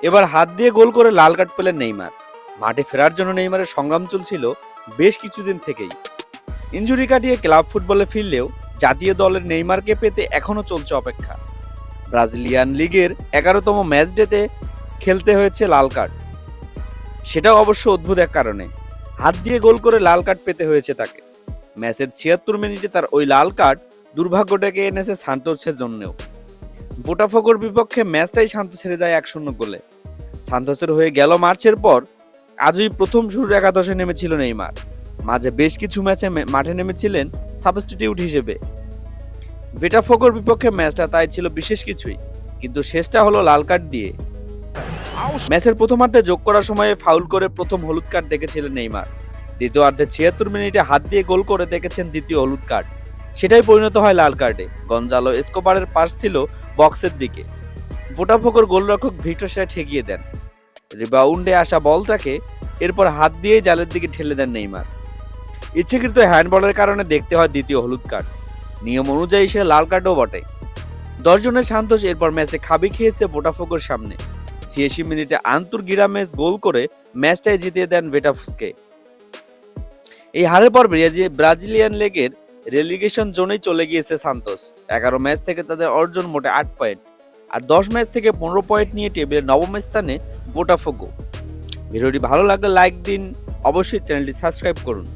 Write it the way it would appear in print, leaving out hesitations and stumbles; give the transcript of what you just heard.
এবার হাত দিয়ে গোল করে লাল কার্ড পেলেন নেইমার। মাঠে ফেরার জন্য নেইমারের সংগ্রাম চলছিল বেশ কিছুদিন থেকেই। ইনজুরি কাটিয়ে ক্লাব ফুটবলে ফিরলেও জাতীয় দলের নেইমারকে পেতে এখনো চলছে অপেক্ষা। ব্রাজিলিয়ান লিগের 11তম ম্যাচ ডেতে খেলতে হয়েছে লাল কার্ড, সেটাও অবশ্য অদ্ভুত এক কারণে। হাত দিয়ে গোল করে লাল কার্ড পেতে হয়েছে তাকে। ম্যাচের 76 মিনিটে তার ওই লাল কার্ড দুর্ভাগ্য ডেকে এনেছে সান্তোসের জন্যও। বোটাফোগোর বিপক্ষে ম্যাচটাই শান্ত ছেড়ে যায় 1-0 গোলে। সান্তোসের হয়ে গেল মার্চের পর আজই প্রথম শুরুর একাদশে নেমেছিল নেইমার। মাঝে বেশ কিছু ম্যাচে মাঠে নেমেছিলেন সাবস্টিটিউট হিসেবে। বোটাফোগোর বিপক্ষে ম্যাচটা তাই ছিল বিশেষ কিছুই, কিন্তু শেষটা হলো লাল কার্ড দিয়ে। ম্যাচের প্রথমার্ধে যোগ করার সময় ফাউল করে প্রথম হলুদ কার্ড দেখেছিলেন নেইমার। দ্বিতীয়ার্ধে 76 মিনিটে হাত দিয়ে গোল করে দেখেছেন দ্বিতীয় হলুদ কার্ড, সেটাই পরিণত হয় লাল কার্ডে। গঞ্জালো এসকোবারের পাস ছিল বক্সের দিকে, বোটাফোগোর গোলরক্ষক ভিক্টর সেটা ঠেকিয়ে দেন। রিবাউন্ডে আসা বলটাকে এরপর হাত দিয়েই জালের দিকে ঠেলে দেন নেইমার। ইচ্ছাকৃত হ্যান্ডবলের কারণে দেখতে হয় দ্বিতীয় হলুদ কার্ড। নিয়ম অনুযায়ী সে লাল কার্ডও বটে। 10 জনের সান্তোস এরপর ম্যাচে খাবি খেয়েছে বোটাফোগোর সামনে। 86 মিনিটে আন্তুর গিরামেস গোল করে ম্যাচটাই জিতিয়ে দেন বোটাফোগোকে। এই হারের পর ব্রাজিলিয়ান লিগের রেলিগেশন জোনেই চলে গিয়েছে সান্তোস। 11 ম্যাচ থেকে তাদের অর্জন মোটে 8 পয়েন্ট, আর 10 ম্যাচ থেকে 15 পয়েন্ট নিয়ে টেবিলের নবম স্থানে বোটাফোগো। ভিডিওটি ভালো লাগলে লাইক দিন, অবশ্যই চ্যানেলটি সাবস্ক্রাইব করুন।